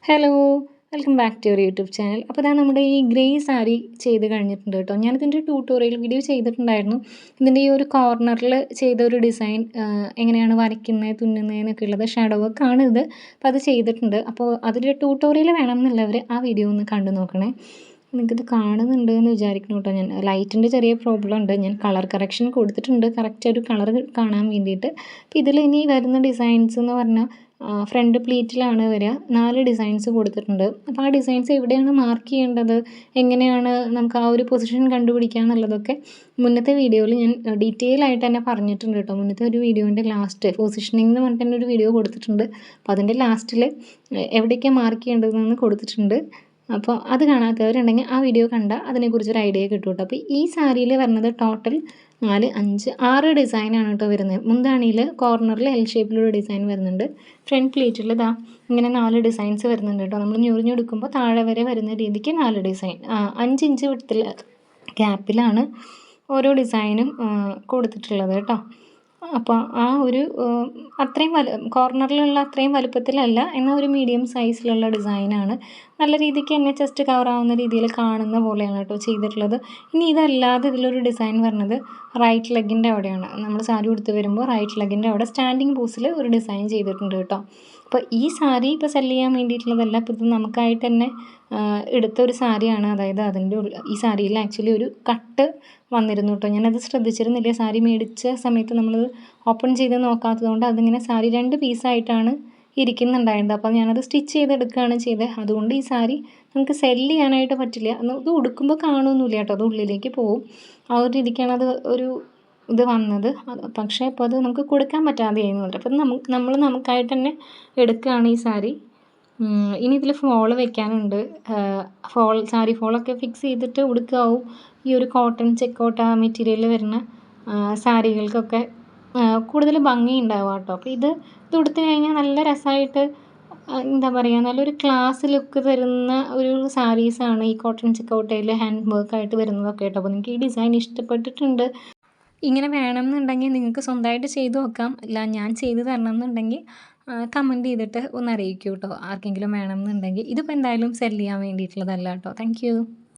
Hello, welcome back to your YouTube channel. അപ്പോൾ ഞാൻ നമ്മുടെ ഈ ഗ്രേ സാരി ചെയ്ത് കഴിഞ്ഞിട്ടുണ്ട് കേട്ടോ. ഞാനിതിൻ്റെ ട്യൂട്ടോറിയൽ വീഡിയോ ചെയ്തിട്ടുണ്ടായിരുന്നു. ഇതിൻ്റെ ഈ ഒരു കോർണറിൽ ചെയ്ത ഒരു ഡിസൈൻ എങ്ങനെയാണ് വരയ്ക്കുന്നത് തുന്നുന്നതെന്നൊക്കെ ഉള്ളത് ഷാഡോ വർക്കാണ് ഇത്. അപ്പോൾ അത് ചെയ്തിട്ടുണ്ട്. അപ്പോൾ അതിൻ്റെ ട്യൂട്ടോറിയൽ വേണമെന്നുള്ളവർ ആ വീഡിയോ ഒന്ന് കണ്ടു നോക്കണേ. നിങ്ങൾക്കിത് കാണുന്നുണ്ട് എന്ന് വിചാരിക്കണം കേട്ടോ. ഞാൻ ലൈറ്റിൻ്റെ ചെറിയ പ്രോബ്ലം ഉണ്ട്. ഞാൻ കളർ കറക്ഷൻ കൊടുത്തിട്ടുണ്ട് കറക്റ്റ് ഒരു കളർ കാണാൻ വേണ്ടിയിട്ട്. അപ്പോൾ ഇതിൽ ഇനി വരുന്ന ഡിസൈൻസ് എന്ന് പറഞ്ഞാൽ ഫ്രണ്ട് പ്ലീറ്റിലാണ് വരിക. 4 ഡിസൈൻസ് കൊടുത്തിട്ടുണ്ട്. അപ്പോൾ ആ ഡിസൈൻസ് എവിടെയാണ് മാർക്ക് ചെയ്യേണ്ടത്, എങ്ങനെയാണ് നമുക്ക് ആ ഒരു പൊസിഷൻ കണ്ടുപിടിക്കുക എന്നുള്ളതൊക്കെ മുന്നത്തെ വീഡിയോയിൽ ഞാൻ ഡീറ്റെയിൽ ആയിട്ട് തന്നെ പറഞ്ഞിട്ടുണ്ട് കേട്ടോ. മുന്നത്തെ ഒരു വീഡിയോൻ്റെ ലാസ്റ്റ് പൊസിഷനിങ് എന്ന് പറഞ്ഞിട്ട് തന്നെ ഒരു വീഡിയോ കൊടുത്തിട്ടുണ്ട്. അപ്പോൾ അതിൻ്റെ ലാസ്റ്റിൽ എവിടേക്കാണ് മാർക്ക് ചെയ്യേണ്ടതെന്ന് കൊടുത്തിട്ടുണ്ട്. അപ്പോൾ അത് കാണാത്തവരുണ്ടെങ്കിൽ ആ വീഡിയോ കണ്ടാൽ അതിനെക്കുറിച്ചൊരു ഐഡിയ കിട്ടും കേട്ടോ. അപ്പോൾ ഈ സാരിയിൽ വരുന്നത് ടോട്ടൽ 4, 5, 6 ഡിസൈനാണ് കേട്ടോ വരുന്നത്. മുന്താണിയിൽ കോർണറിൽ എൽ ഷേപ്പിലൊരു ഡിസൈൻ വരുന്നുണ്ട്. ഫ്രണ്ട് പ്ലേറ്റിൽ ഇതാ ഇങ്ങനെ 4 ഡിസൈൻസ് വരുന്നുണ്ട് കേട്ടോ. നമ്മൾ ഞൊറിഞ്ഞെടുക്കുമ്പോൾ താഴെ വരെ വരുന്ന രീതിക്ക് 4 ഡിസൈൻ 5 ഇഞ്ച് വിടത്തിൽ ഗ്യാപ്പിലാണ് ഓരോ ഡിസൈനും കൊടുത്തിട്ടുള്ളത് കേട്ടോ. അപ്പോൾ ആ ഒരു അത്രയും കോർണറിലുള്ള അത്രയും വലുപ്പത്തിലല്ല, എന്നാൽ ഒരു മീഡിയം സൈസിലുള്ള ഡിസൈനാണ്. നല്ല രീതിക്ക് തന്നെ ചെസ്റ്റ് കവറാവുന്ന രീതിയിൽ കാണുന്ന പോലെയാണ് കേട്ടോ ചെയ്തിട്ടുള്ളത്. ഇനി ഇതല്ലാതെ ഇതിലൊരു ഡിസൈൻ വരുന്നത് റൈറ്റ് ലെഗിൻ്റെ അവിടെയാണ്. നമ്മൾ സാരി ഉടുത്ത് വരുമ്പോൾ റൈറ്റ് ലെഗിൻ്റെ അവിടെ സ്റ്റാൻഡിങ് പോസിൽ ഒരു ഡിസൈൻ ചെയ്തിട്ടുണ്ട് കേട്ടോ. അപ്പോൾ ഈ സാരി ഇപ്പോൾ സെല് ചെയ്യാൻ വേണ്ടിയിട്ടുള്ളതല്ല, ഇപ്പോൾ ഇത് നമുക്കായിട്ട് തന്നെ എടുത്തൊരു സാരിയാണ്. അതായത് അതിൻ്റെ ഈ സാരിയിൽ ആക്ച്വലി ഒരു കട്ട് വന്നിരുന്നു കേട്ടോ. ഞാനത് ശ്രദ്ധിച്ചിരുന്നില്ല. സാരി മേടിച്ച സമയത്ത് നമ്മൾ ഓപ്പൺ ചെയ്ത് നോക്കാത്തത് കൊണ്ട് അതിങ്ങനെ സാരി 2 പീസായിട്ടാണ് ഇരിക്കുന്നുണ്ടായിരുന്നത്. അപ്പോൾ ഞാനത് സ്റ്റിച്ച് ചെയ്തെടുക്കുകയാണ് ചെയ്തത്. അതുകൊണ്ട് ഈ സാരി നമുക്ക് സെല് ചെയ്യാനായിട്ട് പറ്റില്ല. ഇത് ഉടുക്കുമ്പോൾ കാണുമൊന്നുമില്ല കേട്ടോ, അത് ഉള്ളിലേക്ക് പോവും. ആ ഒരു രീതിക്കാണ് അത് ഒരു ഇത് വന്നത്. പക്ഷേ അപ്പോൾ അത് നമുക്ക് കൊടുക്കാൻ പറ്റാതെയായി എന്ന് അപ്പം നമ്മൾ നമുക്കായിട്ട് തന്നെ എടുക്കുകയാണ് ഈ സാരി. ഇനി ഇതിൽ ഫോൾ വെക്കാനുണ്ട്. സാരി ഫോളൊക്കെ ഫിക്സ് ചെയ്തിട്ട് ഉടുക്കാവും. ഈ ഒരു കോട്ടൺ ചെക്കോട്ട മെറ്റീരിയൽ വരുന്ന സാരികൾക്കൊക്കെ കൂടുതൽ ഭംഗി ഉണ്ടാവുക കേട്ടോ. അപ്പോൾ ഇത് ഉടുത്ത് കഴിഞ്ഞാൽ നല്ല രസമായിട്ട് എന്താ പറയുക, നല്ലൊരു ക്ലാസ് ലുക്ക് തരുന്ന ഒരു സാരീസാണ് ഈ കോട്ടൺ ചെക്കോട്ടയിൽ ഹാൻഡ് വർക്കായിട്ട് വരുന്നതൊക്കെ കേട്ടോ. അപ്പോൾ നിങ്ങൾക്ക് ഈ ഡിസൈൻ ഇഷ്ടപ്പെട്ടിട്ടുണ്ട്, ഇങ്ങനെ വേണമെന്നുണ്ടെങ്കിൽ നിങ്ങൾക്ക് സ്വന്തമായിട്ട് ചെയ്ത് നോക്കാം. അല്ല ഞാൻ ചെയ്ത് തരണം എന്നുണ്ടെങ്കിൽ കമൻറ്റ് ചെയ്തിട്ട് ഒന്ന് അറിയിക്കൂ കേട്ടോ. ആർക്കെങ്കിലും വേണമെന്നുണ്ടെങ്കിൽ ഇതിപ്പോൾ എന്തായാലും സെല് ചെയ്യാൻ വേണ്ടിയിട്ടുള്ളതല്ല കേട്ടോ. താങ്ക്